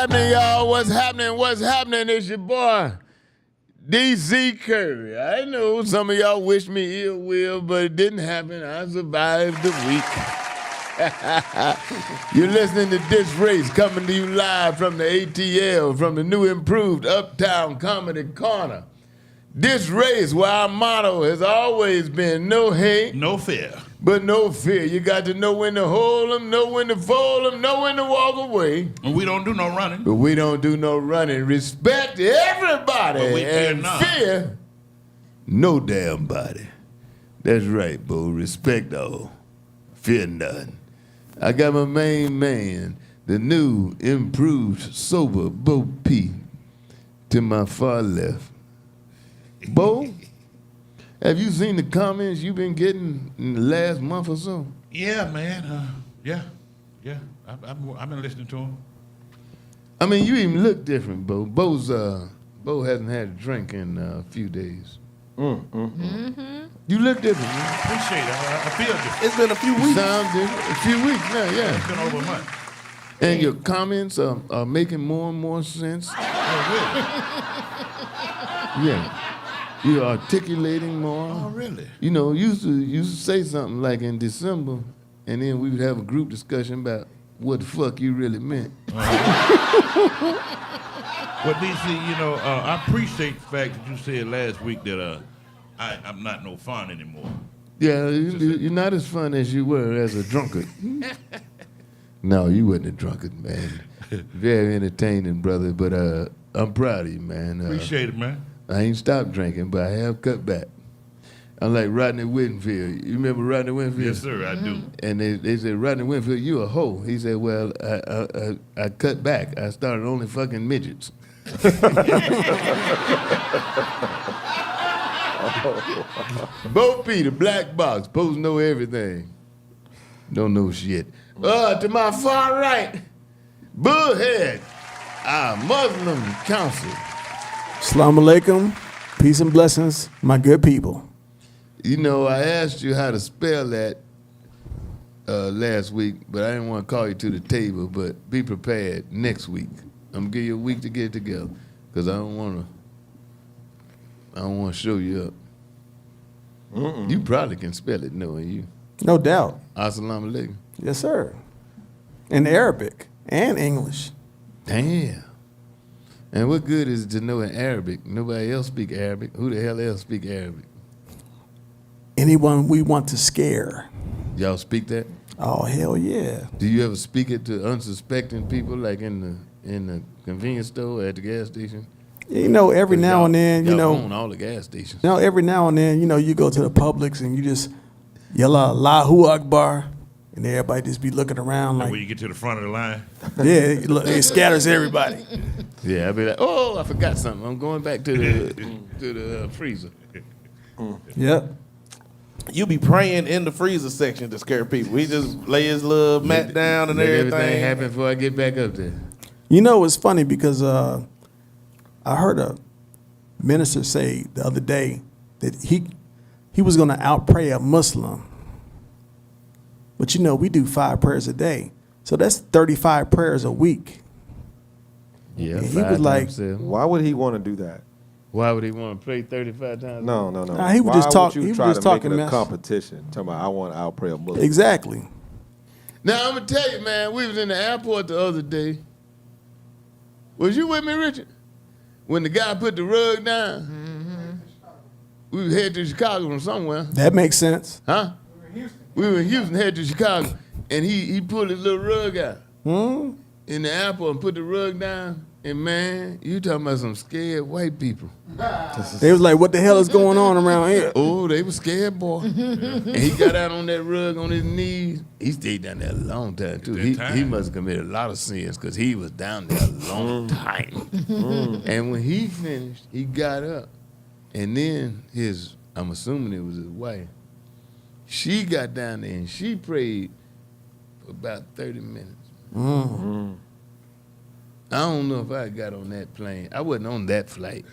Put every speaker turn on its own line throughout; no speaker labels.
Happening, y'all? What's happening? What's happening? It's your boy, DC Curry. I know some of y'all wish me ill will, but it didn't happen. I survived the week. You're listening to DisRace, coming to you live from the ATL, from the new improved Uptown Comedy Corner. DisRace, where our motto has always been no hate,
no fear.
But no fear. You got to know when to hold them, know when to fold them, know when to walk away.
And we don't do no running.
But we don't do no running. Respect everybody
but we
and fear no damn body. That's right, Bo. Respect all. Fear none. I got my main man, the new, improved, sober Bo P to my far left. Bo? Have you seen the comments you've been getting in the last month or so?
Yeah, man. Yeah. I've been listening to him.
I mean, you even look different, Bo. Bo hasn't had a drink in a few days.
Mm-hmm.
You look different, man.
Appreciate it. I feel different.
It's been a few weeks.
You sound different. A few weeks now, yeah.
It's been over a month.
And your comments are making more and more sense.
Oh, really?
Yeah. You're articulating more.
Oh, really?
You know, used to say something like in December, and then we would have a group discussion about what the fuck you really meant.
Well, DC, I appreciate the fact that you said last week that I'm not no fun anymore.
Yeah, you're not as fun as you were as a drunkard. No, you wasn't a drunkard, man. Very entertaining, brother, but I'm proud of you, man.
Appreciate it, man.
I ain't stopped drinking, but I have cut back. I'm like Rodney Whitfield. You remember Rodney Whitfield?
Yes, sir, I do.
And they said, Rodney Whitfield, you a hoe. He said, well, I cut back. I started only fucking midgets. Bo P, the black box, supposed to know everything. Don't know shit. To my far right, Bullhead, our Muslim council.
Assalamu alaikum, peace and blessings, my good people.
You know, I asked you how to spell that last week, but I didn't want to call you to the table, but be prepared next week. I'm going to give you a week to get it together, because I don't want to show you up. You probably can spell it, knowing you.
No doubt.
Assalamu alaikum.
Yes, sir. In Arabic and English.
Damn. And what good is it to know in Arabic? Nobody else speak Arabic. Who the hell else speak Arabic?
Anyone we want to scare.
Y'all speak that?
Oh, hell yeah.
Do you ever speak it to unsuspecting people, like in the convenience store or at the gas station?
You know, every now and then,
y'all own all the gas stations.
You know, every now and then, you go to the Publix and you just yell out Allahu Akbar, and everybody just be looking around like.
When you get to the front of the line.
Yeah, it scatters everybody.
Yeah, I'd be like, oh, I forgot something. I'm going back to the freezer.
Yep.
You be praying in the freezer section to scare people. He just lay his little mat down and
Let
everything.
Everything happen before I get back up there.
You know, it's funny because I heard a minister say the other day that he was going to outpray a Muslim. But we do 5 prayers a day. So that's 35 prayers a week.
Yeah,
and he was like,
why would he want to do that?
Why would he want to pray 35 times?
No.
Nah, he was just talking. He was just talking
a competition. Talking about I want to outpray a Muslim.
Exactly.
Now I'm gonna tell you, man. We was in the airport the other day. Was you with me, Richard? When the guy put the rug down, we was headed to Chicago from somewhere.
That makes sense.
Huh? We were in Houston, headed to Chicago, and he pulled his little rug out in the airport and put the rug down. And man, you talking about some scared white people.
They was like, what the hell is going on around here?
Oh, they were scared, boy. And he got out on that rug on his knees. He stayed down there a long time, too. He must have committed a lot of sins because he was down there a long time. And when he finished, he got up. And then I'm assuming it was his wife, she got down there and she prayed for about 30 minutes. I don't know if I got on that plane. I wasn't on that flight.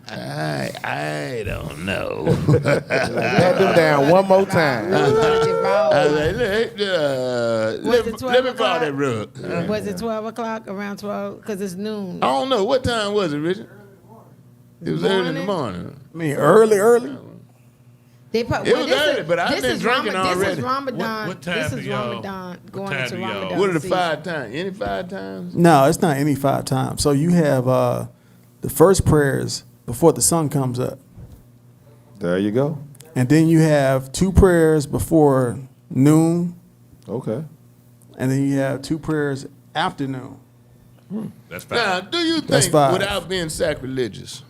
I don't know.
Pat them down one more time.
I was like, let me borrow that rug.
Was it 12 o'clock? Around 12? Because it's noon.
I don't know. What time was it, Richard? It was early in the morning.
I mean, early.
They put,
It was early, but I've been drinking
This
already.
is Ramadan.
What time
This
do
is
y'all-
Ramadan.
what
Going
time
into
do y'all-
Ramadan.
What are the
season.
5 times? Any 5 times?
No, it's not any 5 times. So you have the first prayers before the sun comes up.
There you go.
And then you have 2 prayers before noon.
Okay.
And then you have 2 prayers after noon.
That's fine.
Now, do you
That's
think,
5.
without being sacrilegious,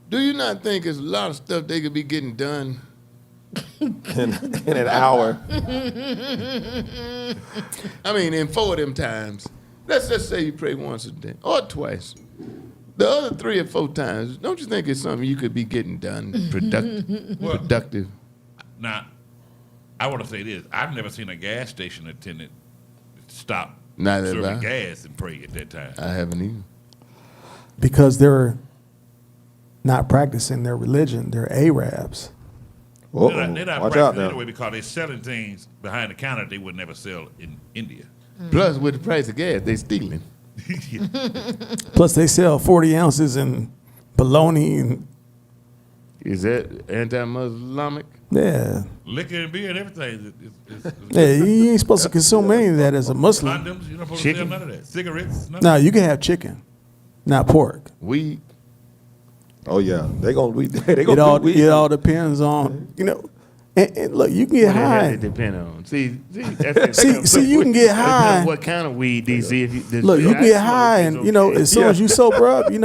do you not think there's a lot of stuff they could be getting done?
In an hour.
I mean, in 4 of them times, let's just say you pray once a day or twice. The other 3 or 4 times, don't you think it's something you could be getting done productive?
Now, I want to say this. I've never seen a gas station attendant stop
Neither have
serving
I.
gas and pray at that time.
I haven't either.
Because they're not practicing their religion. They're Arabs.
Uh-oh.
They're not
Watch out
practicing
now.
anyway because they're selling things behind the counter they would never sell in India.
Plus, with the price of gas, they stealing.
Plus, they sell 40 ounces in bologna. And,
Is that anti-Muslimic?
yeah.
Liquor and beer and everything.
Yeah, you ain't supposed to consume any of that as a Muslim.
Condoms, you're not supposed
Chicken.
to sell none of that. Cigarettes, nothing.
No, you can have chicken, not pork.
Weed?
Oh yeah, they gonna
It all depends on, and look, you can get
What the hell
high.
it depend on? See, that's
See, you can get
depends
high.
on what kind of weed, DC? If you,
Look, you can
I
get
smoke
high,
is
and
okay.
as soon as you sober up, you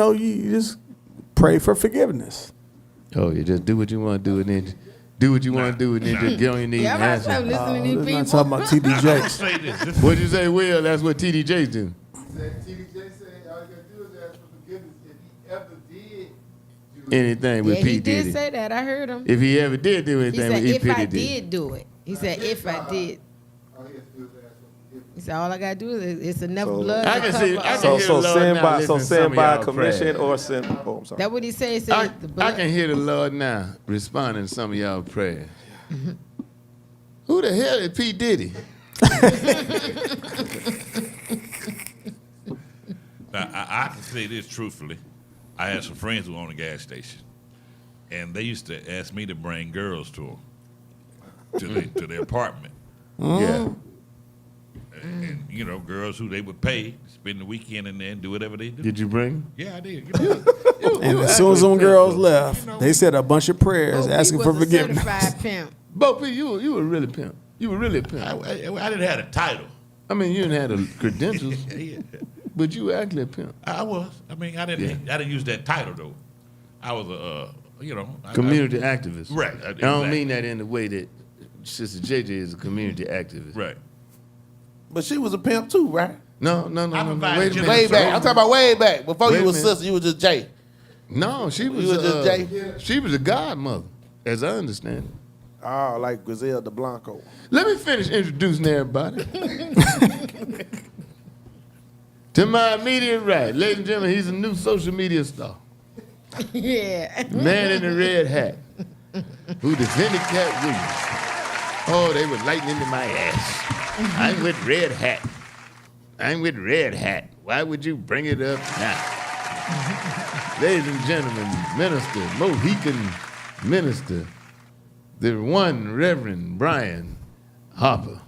just pray for forgiveness.
Oh, you just do what you want to do, and then do what you want to do, and then just get on your knees
Yeah,
and
I'm
answer.
not listening to
Let's
these
not
people.
talk about TD
I'll
Jakes.
say this.
What'd you say, Will? That's what TDJs do.
TDJ said all you gotta do is ask for forgiveness if he ever did do it.
Anything with
Yeah,
P.
he did
Diddy.
say that. I heard him.
If he ever did do
He
anything
said,
with E.
if I
Diddy.
did do it. He said, if I did.
All he has to do is ask for forgiveness.
He said, all I got to do is, it's enough
So-
blood
I
to
can
cover
see- I
all."
can
So
hear the Lord
send
now
by
listening to some
send
of
by
y'all
commission
pray.
or send. Oh, I'm sorry.
That what he said. He said
I,
the
I
blood.
can hear the Lord now responding to some of y'all prayers. Who the hell is P. Diddy?
Now, I can say this truthfully. I had some friends who own a gas station, and they used to ask me to bring girls to them, to their apartment.
Yeah.
And girls who they would pay, spend the weekend in there and do whatever they do.
Did you bring him?
Yeah, I did.
And as soon as them girls left, they said a bunch of prayers
Bo
asking
Peep
for
was a
forgiveness.
certified pimp.
Bo P, you were really pimp. You were really a pimp.
I didn't have a title.
I mean, you didn't have the credentials,
Yeah,
but you were actually a pimp.
I was. I mean, I didn't use that title though. I was a
Community activist.
Right,
I don't
exactly.
mean that in the way that Sister JJ is a community activist.
Right.
But she was a pimp too, right?
No.
provided
Wait a
you-
minute.
Way back. I'm talking about way back. Before
Wait
you
a
was
minute.
sister, you was just Jay.
No, she was.
You was just Jay?
She was a godmother, as I understand it.
Oh, like Griselda Blanco.
Let me finish introducing everybody. To my immediate right, ladies and gentlemen, he's a new social media star.
Yeah.
Man in the red hat, who defended Cat Williams. Oh, they were lighting into my ass. I'm with red hat. I'm with red hat. Why would you bring it up now? Ladies and gentlemen, Minister, Mohican Minister, the one Reverend Brian Harper.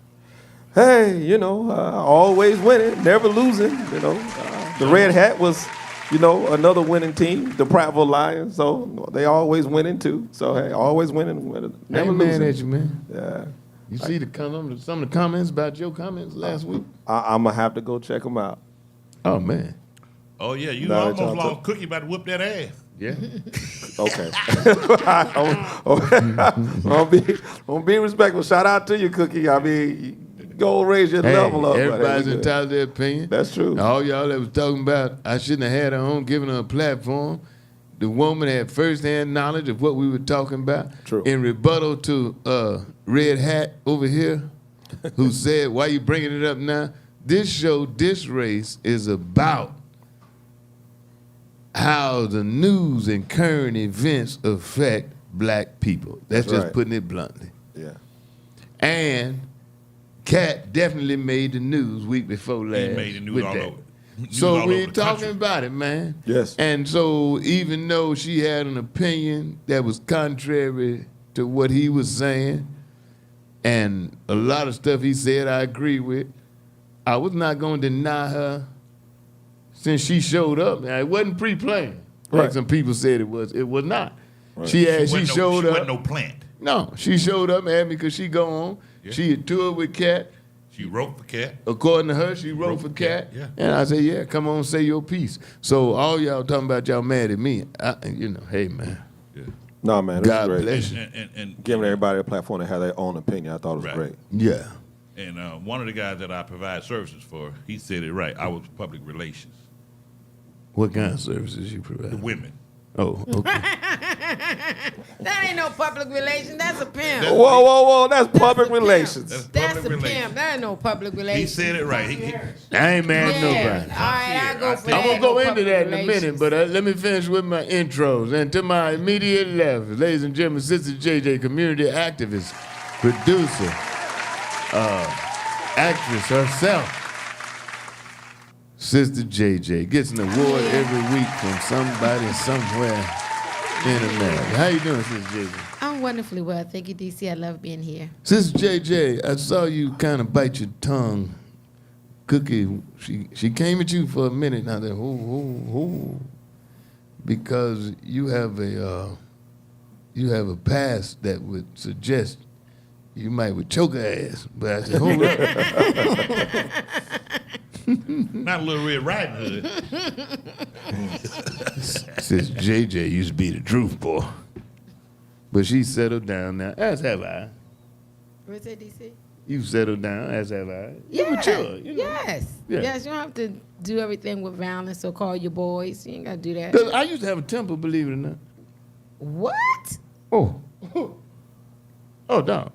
Hey, always winning, never losing. The Red Hat was, another winning team, the Prattville Lions. So they always winning too. So hey, always winning,
I
never
ain't mad
losing.
at you, man.
Yeah,
You see some of the comments about your comments last week?
I'm gonna have to go check them out.
Oh, man.
Oh yeah, you
No,
almost
it's all
lost Cookie about to whoop that ass.
Yeah.
Okay. I'm be respectful. Shout out to you, Cookie. I mean, go raise your
Hey,
level up. but
everybody's
we good.
entitled to their opinion.
That's true.
All y'all that was talking about I shouldn't have had her on, giving her a platform. The woman had firsthand knowledge of what we were talking about.
True.
In rebuttal to Red Hat over here, who said, why you bringing it up now? This show, DisRace, is about how the news and current events affect black people. That's just
right.
putting it bluntly.
Yeah.
And Cat definitely made the news week before last.
He made the news
with
all
that.
over. News
So
all
we're
over the
talking
country.
about it, man.
Yes.
And so even though she had an opinion that was contrary to what he was saying, and a lot of stuff he said I agree with, I was not going to deny her since she showed up. Now, it wasn't pre-planned, like
Right.
some people said it was. It was not.
Right.
She
Wasn't
showed
no,
up.
Wasn't no plant.
No, she showed up and had me because she go on.
Yeah.
She had toured with Cat.
She wrote for Cat.
According to her, she wrote for Cat.
Yeah.
And I said, yeah, come on, say your piece. So all y'all talking about y'all mad at me, hey, man,
Yeah.
No, man, this
God
is great.
bless you.
And
Giving everybody a platform to have their own opinion, I thought it was
Right.
great.
Yeah.
And one of the guys that I provide services for, he said it right. I was public relations.
What kind of services you
The
provide?
women.
Oh, okay.
That ain't no public relations. That's a pimp.
That-
Whoa, that's public
a pimp.
relations.
That's
public
a
relations.
pimp. That ain't no public
He
relations.
said it right.
I ain't mad at
Yeah.
nobody.
All right, I go for that.
I'm going to go
no
into
public
that in a
relations.
minute, but let me finish with my intros. And to my immediate left, ladies and gentlemen, Sister JJ, community activist, producer, actress herself. Sister JJ gets an award every week from somebody somewhere in America. How you doing, Sister JJ?
I'm wonderfully well. Thank you, DC. I love being here.
Sister JJ, I saw you kind of bite your tongue. Cookie, she came at you for a minute. Now that because you have a past that would suggest you might would choke her ass. But I said, hold up.
Not a Little Red Riding Hood.
Since JJ used to be the truth boy. But she settled down now, as have I.
What's that, DC?
You settled down, as have I.
Yeah.
You mature, you know.
Yes.
Yeah.
Yes, you don't have to do everything with violence or call your boys. You ain't got to do that.
'Cause I used to have a temper, believe it or not.
What?
Oh. Oh, dog.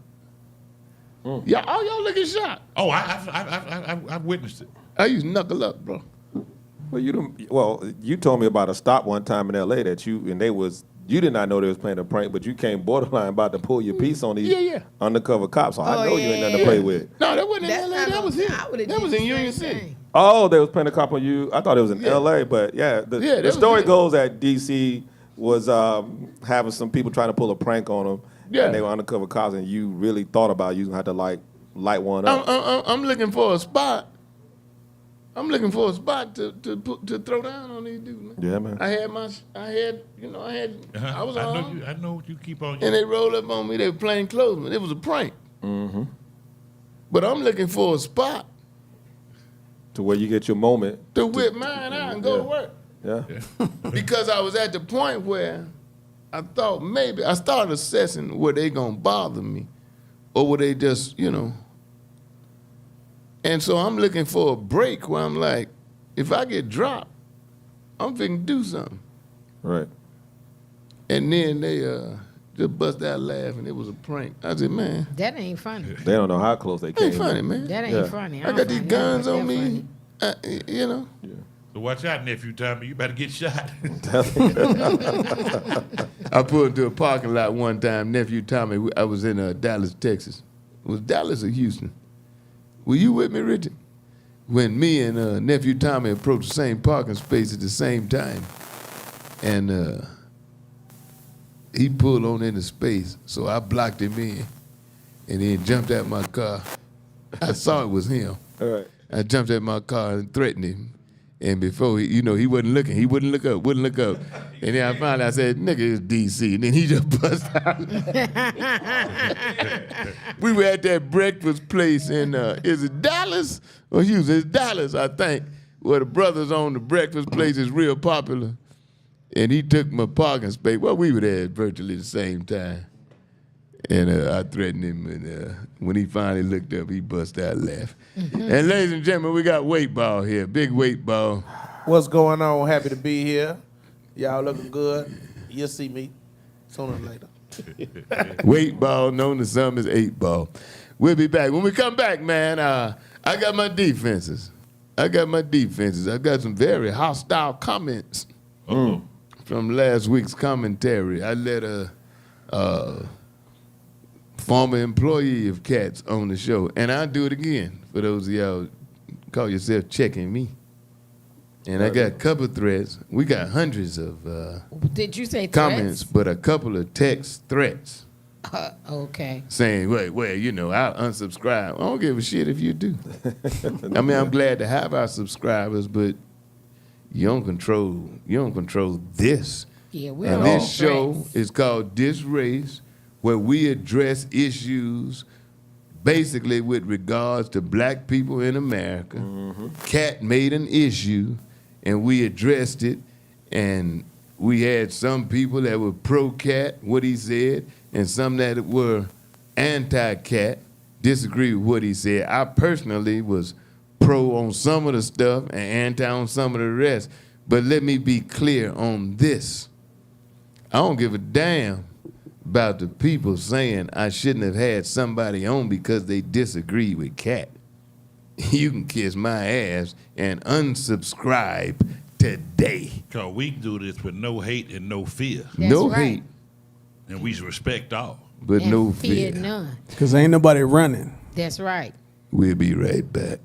Yeah, all y'all looking shocked.
Oh, I've witnessed it.
I used to knuckle up, bro.
Well, you told me about a stop one time in L.A. that you did not know they was playing a prank, but you came borderline about to pull your piece on these
Yeah.
undercover cops. So I
Oh,
know you ain't nothing to
yeah.
play with.
No, that wasn't in
That's
LA.
not
That
no-
was here.
I would've
That
did
was
the
in Union
same
City.
thing.
Oh, they was playing a cop on you. I thought it was in
Yeah.
L.A., but yeah,
Yeah,
the
that was
story
it.
goes that D.C. was having some people trying to pull a prank on them.
Yeah.
And they were undercover cops, and you really thought about you had to light one up.
I'm looking for a spot. I'm looking for a spot to throw down on these dudes, man.
Yeah, man.
I was
I
on.
know what you keep on.
And they rolled up on me. They were playing clothes, man. It was a prank. Mm-hmm. But I'm looking for a spot
To where you get your moment.
to whip mine out and go to work.
Yeah.
Because I was at the point where I thought maybe I started assessing were they gonna bother me, or were they just, And so I'm looking for a break where I'm like, if I get dropped, I'm finna do something.
Right.
And then they just bust out laughing. It was a prank. I said, man,
That ain't funny.
They don't know how close they
ain't
came.
funny, man.
That ain't
Yeah.
funny.
I
don't
got these
find that
guns
that
on me.
funny.
So watch out, nephew Tommy. You better get shot.
I pulled into a parking lot one time. Nephew Tommy, I was in Dallas, Texas. It was Dallas or Houston? Were you with me, Richard? When me and Nephew Tommy approached the same parking space at the same time. And he pulled on into space, so I blocked him in and then jumped out my car. I saw it was him.
All right.
I jumped out my car and threatened him. And before he wasn't looking. He wouldn't look up. And then I finally I said, nigga, it's DC. And then he just bust out. We were at that breakfast place in, is it Dallas or Houston? It's Dallas, I think, where the brothers own the breakfast place is real popular. And he took my parking space. Well, we were there at virtually the same time. And I threatened him, and when he finally looked up, he bust out laughing. And ladies and gentlemen, we got Weightball here, big Weightball.
What's going on? Happy to be here. Y'all looking good. You'll see me sooner or later.
Weightball, known to some as Eightball. We'll be back. When we come back, man, I got my defenses. I got some very hostile comments from last week's commentary. I let former employee of Cats on the show. And I'll do it again for those of y'all call yourself checking me. And I got a couple of threats. We got hundreds of
Did you say
comments, but a couple of text threats
Okay.
saying, well, you know, I'll unsubscribe. I don't give a shit if you do. I mean, I'm glad to have our subscribers, but you don't control this.
Yeah, we're
And
all
this show
threats.
is called DisRace, where we address issues basically with regards to black people in America. Cat made an issue, and we addressed it, and we had some people that were pro-Cat, what he said, and some that were anti-Cat, disagree with what he said. I personally was pro on some of the stuff and anti on some of the rest. But let me be clear on this. I don't give a damn about the people saying I shouldn't have had somebody on because they disagree with Cat. You can kiss my ass and unsubscribe today.
Because we do this with no hate and no fear.
That's
No
right.
hate,
And we respect all.
but
And
no
fear
fear.
none.
Because ain't nobody running.
That's right.
We'll be right back.